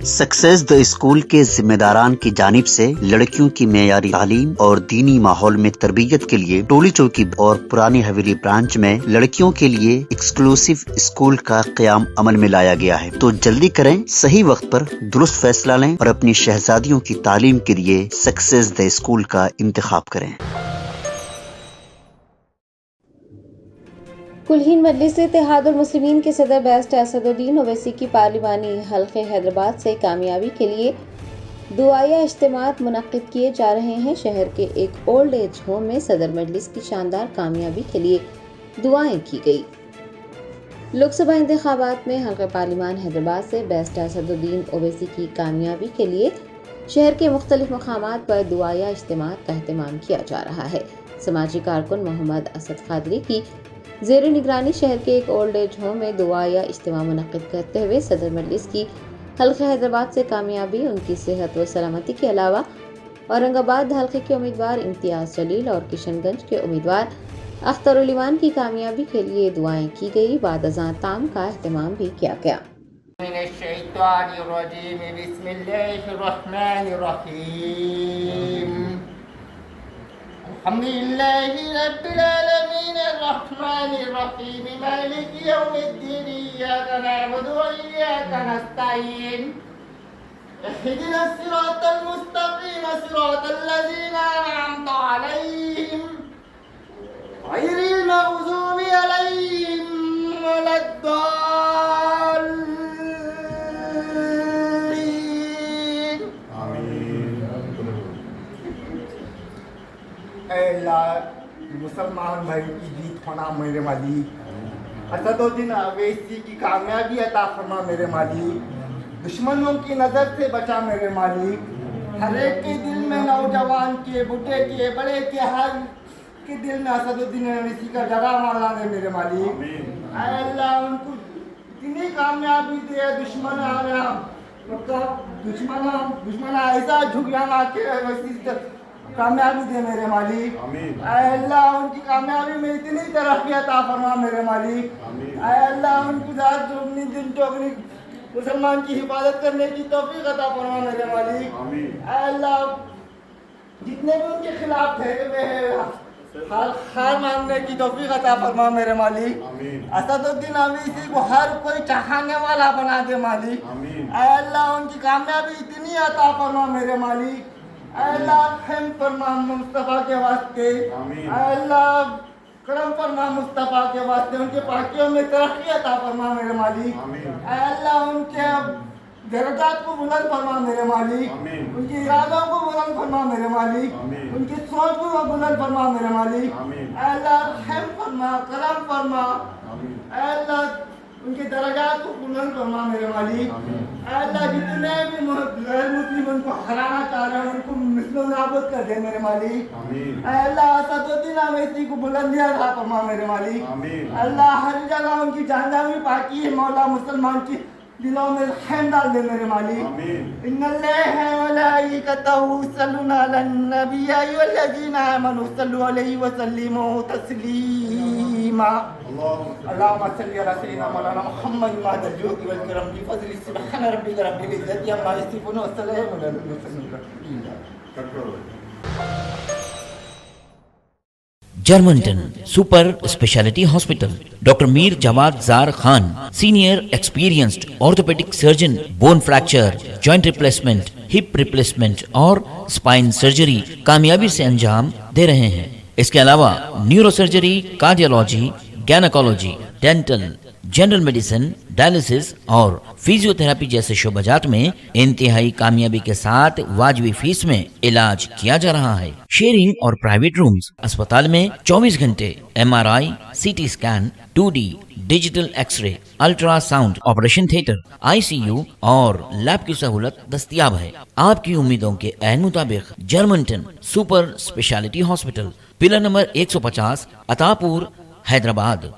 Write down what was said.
Success the school के जिम्मेदारान की जानिब से लड़कियों की मेयारी तालीम और दीनी माहौल में तरबियत के लिए टोली चौकी और पुरानी हवेली ब्रांच में लड़कियों के लिए एक्सक्लूसिव स्कूल का क़याम अमल में लाया गया है। तो जल्दी करें, सही वक्त पर दुरुस्त फैसला लें और अपनी शहजादियों की तालीम के लिए सक्सेस द स्कूल का इंतखाब करें। कुलहीन मजलिस इत्तेहादुल मुस्लिमीन के सदर बैरिस्टर असदुद्दीन ओवैसी की पार्लिमानी हल्के हैदराबाद से कामयाबी के लिए दुआया इज्तिमात मुनक्किद किए जा रहे हैं। शहर के एक ओल्ड एज होम में सदर मजलिस की शानदार कामयाबी के लिए दुआएं की गई। लोकसभा इंतखाबात में हल्का पार्लिमान हैदराबाद से बैरिस्टर असदुद्दीन ओवैसी की कामयाबी के लिए शहर के मुख्तलिफ मकामात पर दुआया इज्तिमात का एहतमाम किया जा रहा है। समाजी कारकुन मोहम्मद असद खादरी की ज़ेर निगरानी शहर के एक ओल्ड एज होम में दुआ या इज्तिमा मुनक्किद करते हुए सदर मजलिस की हल्के हैदराबाद से कामयाबी, उनकी सेहत व सलामती के अलावा औरंगाबाद हल्के के उम्मीदवार इम्तियाज़ जलील और किशनगंज के उम्मीदवार अख्तरुल ईमान की कामयाबी के लिए दुआएं की गई। बाद अज़ां ताम का एहतमाम भी किया गया। अल्हम्दुलिल्लाहि रब्बिल आलमीन अर्रहमानिर रहीम मालिकि यौमिद्दीन इय्याका नअबुदु व इय्याका नस्तईन इहदिनस सिरातल मुस्तकीम सिरातल लज़ीना अनअमता अलैहिम गैरिल मग़ज़ूबि अलैहिम वलद्दाल्लीन। मुसलमान भाई की जीत होना मेरे मालिक, असदुद्दीन ओवैसी की कामयाबी अता फरमा मेरे मालिक, दुश्मनों की नज़र से बचा मेरे मालिक, हर एक के दिल में, नौजवान के, बूढ़े के, बड़े के, हर के दिल में असदुद्दीन ओवैसी का जगह मारा दे मेरे मालिक। अल्लाह उनको इतनी कामयाबी दे, दुश्मन ऐसा झुक जाना के ओवैसी कामयाबी दे मेरे मालिक। अल्लाह उनकी कामयाबी में इतनी तरक्की अता फरमा मेरे मालिक। अल्लाह उनकी ज़ात चौगनी दिन चौगनी मुसलमान की हिफाजत करने की तौफीक अता फरमा मेरे मालिक। अल्लाह जितने भी उनके खिलाफ ठहरे हुए हैं हार मांगने की तौफीक अता फरमा मेरे मालिक। असदुद्दीन ओवैसी को हर कोई चाहने वाला बना दे मालिक। अल्लाह उनकी कामयाबी इतनी अता फरमा मेरे मालिक। अल्लाह रहम फरमा मुस्तफ़ा के वास्ते, अल्लाह करम फरमा मुस्तफ़ा के वास्ते, उनके पाकियों में तरक्की अता फरमा मेरे मालिक। अल्लाह उनके दर्जात को बुलंद फरमा मेरे मालिक, उनके इरादों को बुलंद फरमा मेरे मालिक, उनकी सोच को बुलंद फरमा मेरे मालिक। अल्लाह रहम फरमा, करम फरमा, अल्लाह उनके दर्जात को बुलंद फरमा मेरे मालिक। अल्लाह जितने भी गैर मुस्लिम उनको हराना चाह रहे हैं उनको मिस्लो नाबूद कर दे मेरे मालिक। अल्लाह असदुद्दीन ओवैसी को बुलंदियां अता फरमा मेरे मालिक। अल्लाह हर जगह उनकी जानदावी पाकी है मौला, मुसलमान की दिलों में रहम डाल दे मेरे मालिक। इन्नल्लाहा व मलाइकतहु युसल्लूना अलन नबी या अय्युहल्लज़ीना आमनू सल्लु अलैहि व सल्लिमू तस्लीमा। अल्लाहुम्मा सल्लि अला सय्यिदिना मौलाना मुहम्मद मादल जोति वल करम बि फज़लि सुब्हान रब्बिका रब्बिल इज़्ज़ति अम्मा यसिफून व सलामुन अलल मुरसलीन। जर्मनटन super speciality hospital, doctor Mir Jawad Zar Khan, senior experienced orthopaedic surgeon, bone fracture, joint replacement, hip replacement और स्पाइन सर्जरी कामयाबी से अंजाम दे रहे हैं। इसके अलावा neuro surgery, cardiology, gynaecology, dental, general medicine, dialysis और फिजियोथेरेपी जैसे शोबाजात में इंतहाई कामयाबी के साथ वाजिबी फीस में इलाज किया जा रहा है। शेयरिंग और प्राइवेट रूम्स, अस्पताल में 24 घंटे MRI, CT scan, 2D digital X ray, ultrasound, operation theatre, ICU और लैब की सहूलत दस्तयाब है। आपकी उम्मीदों के ऐन मुताबिक Germanten super speciality hospital, pillar number 150, Attapur, Hyderabad.